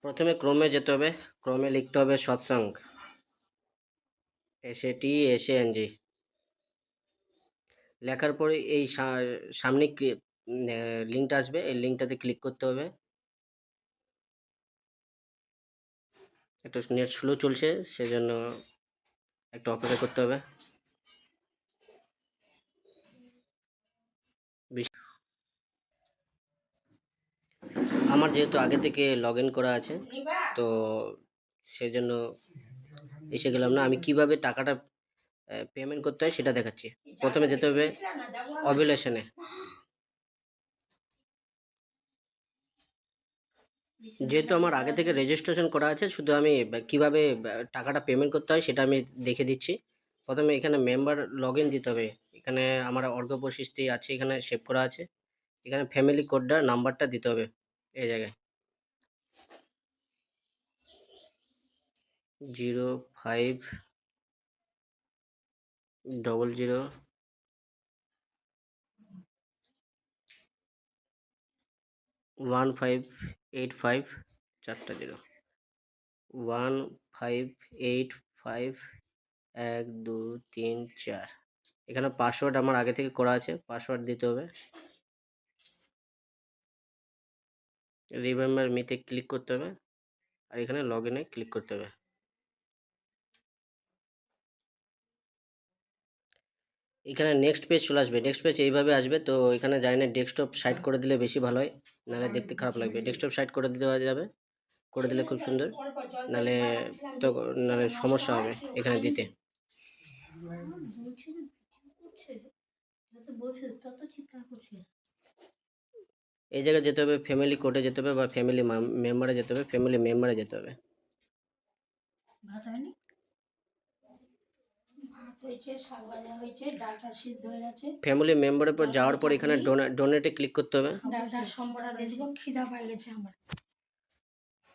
প্রথমে ক্রোমে যেতে হবে। ক্রোমে লিখতে হবে সৎসঙ্গ, SATSANG। লেখার পরে এই সামনে লিঙ্কটা আসবে, এই লিঙ্কটাতে ক্লিক করতে হবে। একটু নেট স্লো চলছে, সেজন্য একটু অপেক্ষা করতে হবে। আমার যেহেতু আগে থেকে লগ ইন করা আছে, তো সেজন্য এসে গেলাম না। আমি কিভাবে টাকাটা পেমেন্ট করতে হয় সেটা দেখাচ্ছি। প্রথমে যেতে হবে অভিলেশনে। যেহেতু আমার আগে থেকে রেজিস্ট্রেশন করা আছে, শুধু আমি কিভাবে টাকাটা পেমেন্ট করতে হয় সেটা আমি দেখে দিচ্ছি। প্রথমে এখানে মেম্বার লগ ইন দিতে হবে। এখানে আমার অর্ঘ প্রশস্তি আছে, এখানে সেভ করা আছে। এখানে ফ্যামিলি কোডটা নাম্বারটা দিতে হবে এই জায়গায় 0500 1585, 4টা 0, 1585 1234। এখানে পাসওয়ার্ড আমার আগে থেকে করা আছে, পাসওয়ার্ড দিতে হবে। রিমেম্বার মিতে ক্লিক করতে হবে, আর এখানে লগ ইনে ক্লিক করতে হবে। এখানে নেক্সট পেজ চলে আসবে। নেক্সট পেজ এইভাবে আসবে। তো এখানে যাই না, ডেস্কটপ সাইড করে দিলে বেশি ভালো হয়, নাহলে দেখতে খারাপ লাগবে। ডেস্কটপ সাইড করে দেওয়া যাবে, করে দিলে খুব সুন্দর। নাহলে তো নাহলে সমস্যা হবে এখানে দিতে। এই জায়গায় যেতে হবে, ফ্যামিলি কোডে যেতে হবে, বা ফ্যামিলি মেম্বারে যেতে হবে। ফ্যামিলি মেম্বারে যেতে হবে। ফ্যামিলি মেম্বারের পর যাওয়ার পর এখানে ডোনেটে ক্লিক করতে হবে।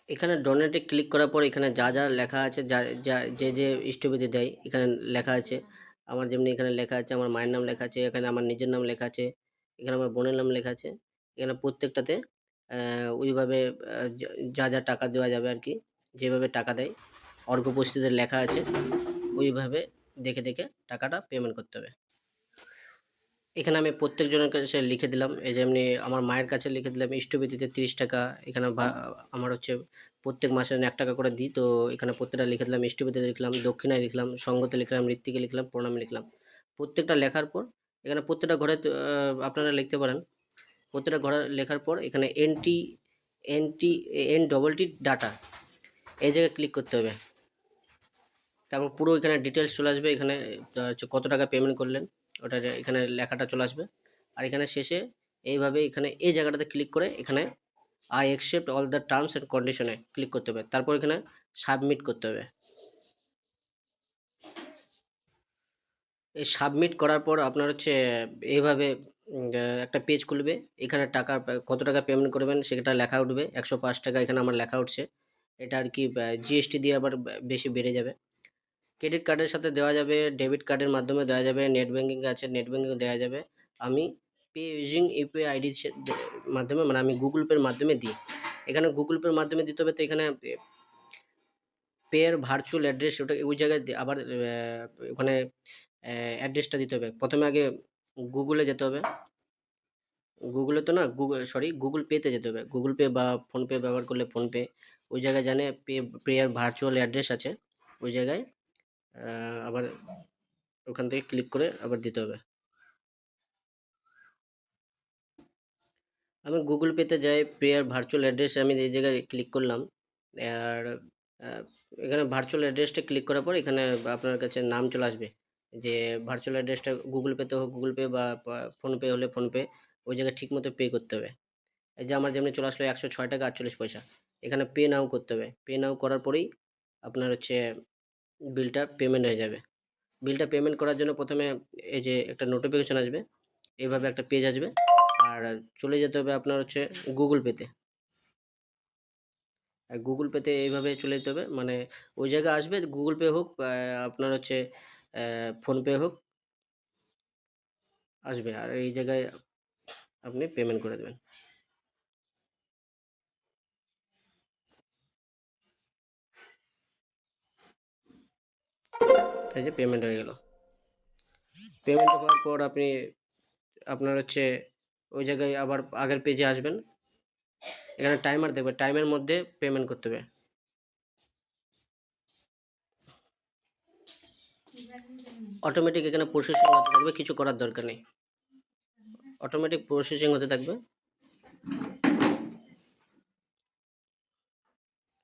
এখানে ডোনেটে ক্লিক করার পর এখানে যা যা লেখা আছে, যে যে ইষ্টবিধি দেয় এখানে লেখা আছে। আমার যেমনি এখানে লেখা আছে, আমার মায়ের নাম লেখা আছে, এখানে আমার নিজের নাম লেখা আছে, এখানে আমার বোনের নাম লেখা আছে। এখানে প্রত্যেকটাতে ওইভাবে যা যা টাকা দেওয়া যাবে আর কি, যেভাবে টাকা দেয় অর্ঘ উপস্থিতিতে লেখা আছে, ওইভাবে দেখে দেখে টাকাটা পেমেন্ট করতে হবে। এখানে আমি প্রত্যেকজনের কাছে লিখে দিলাম। এই যেমনি আমার মায়ের কাছে লিখে দিলাম ইষ্টবিধিতে 30 টাকা। এখানে আমার হচ্ছে প্রত্যেক মাসে 1 টাকা করে দিই, তো এখানে প্রত্যেকটা লিখে দিলাম। ইষ্টবিধিতে লিখলাম, দক্ষিণায় লিখলাম, সঙ্গতে লিখলাম, ঋত্বিকে লিখলাম, প্রণামে লিখলাম। প্রত্যেকটা লেখার পর এখানে প্রত্যেকটা ঘরে আপনারা লিখতে পারেন। প্রত্যেকটা ঘরে লেখার পর এখানে NTNT ডাটা, এই জায়গায় ক্লিক করতে হবে। তারপর পুরো এখানে ডিটেলস চলে আসবে। এখানে হচ্ছে কত টাকা পেমেন্ট করলেন ওটা এখানে লেখাটা চলে আসবে। আর এখানে শেষে এইভাবে এখানে এই জায়গাটাতে ক্লিক করে এখানে I accept all the terms and কন্ডিশনে ক্লিক করতে হবে। তারপর এখানে সাবমিট করতে হবে। এই সাবমিট করার পর আপনার হচ্ছে এইভাবে একটা পেজ খুলবে। এখানে টাকা কত টাকা পেমেন্ট করবেন সেটা লেখা উঠবে। 105 টাকা এখানে আমার লেখা উঠছে। এটা আর কি GST দিয়ে আবার বেশি বেড়ে যাবে। ক্রেডিট কার্ডের সাথে দেওয়া যাবে, ডেবিট কার্ডের মাধ্যমে দেওয়া যাবে, নেট ব্যাঙ্কিং আছে, নেট ব্যাঙ্কিং দেওয়া যাবে। আমি পে ইউজিং ইউপিআই আইডি মাধ্যমে, মানে আমি গুগল পের মাধ্যমে দিই। এখানে গুগল পের মাধ্যমে দিতে হবে। তো এখানে পের ভার্চুয়াল অ্যাড্রেস, ওটা ওই জায়গায় আবার ওখানে অ্যাড্রেসটা দিতে হবে। প্রথমে আগে গুগলে যেতে হবে। গুগলে তো না, গুগল পেতে যেতে হবে। গুগল পে বা ফোনপে ব্যবহার করলে ফোনপে, ওই জায়গায় জানে পের ভার্চুয়াল অ্যাড্রেস আছে, ওই জায়গায় আবার ওখান থেকে ক্লিক করে আবার দিতে হবে। আমি গুগল পেতে যাই, পেয়ার ভার্চুয়াল অ্যাড্রেস আমি এই জায়গায় ক্লিক করলাম। আর এখানে ভার্চুয়াল অ্যাড্রেসটা ক্লিক করার পর এখানে আপনার কাছে নাম চলে আসবে, যে ভার্চুয়াল অ্যাড্রেসটা গুগল পেতে হোক গুগল পে, বা ফোনপে হলে ফোনপে, ওই জায়গায় ঠিক মতো পে করতে হবে। এই যে আমার যেমনি চলে আসলো 106 টাকা 48 পয়সা। এখানে পে নাও করতে হবে। পে নাও করার পরেই আপনার হচ্ছে বিলটা পেমেন্ট হয়ে যাবে। বিলটা পেমেন্ট করার জন্য প্রথমে এই যে একটা নোটিফিকেশন আসবে, এইভাবে একটা পেজ আসবে। আর চলে যেতে হবে আপনার হচ্ছে গুগল পেতে। আর গুগল পেতে এইভাবে চলে যেতে হবে, মানে ওই জায়গায় আসবে গুগল পে হোক, আপনার হচ্ছে ফোনপে হোক, আসবে। আর এই জায়গায় আপনি পেমেন্ট করে দেবেন। এই যে পেমেন্ট হয়ে গেল। পেমেন্ট হওয়ার পর আপনার হচ্ছে ওই জায়গায় আবার আগের পেজে আসবেন। এখানে টাইমার দেখবে, টাইমের মধ্যে পেমেন্ট করতে হবে। অটোমেটিক এখানে প্রসেসিং হতে থাকবে, কিছু করার দরকার নেই, অটোমেটিক প্রসেসিং হতে থাকবে।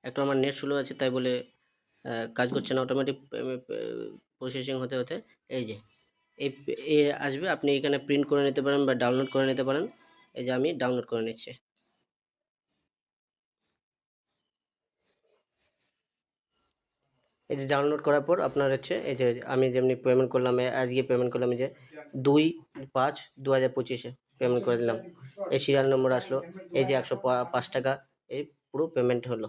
একটু আমার নেট স্লো আছে তাই বলে কাজ করছে না, অটোমেটিক প্রসেসিং হতে হতে এই যে এই আসবে। আপনি এখানে প্রিন্ট করে নিতে পারেন বা ডাউনলোড করে নিতে পারেন। এই যে আমি ডাউনলোড করে নিচ্ছি। এই যে ডাউনলোড করার পর আপনার হচ্ছে এই যে আমি যেমনি পেমেন্ট করলাম, আজকে পেমেন্ট করলাম, এই যে 2/5/2025 পেমেন্ট করে দিলাম। এই সিরিয়াল নম্বর আসলো, এই যে 105 টাকা এই পুরো পেমেন্ট হলো।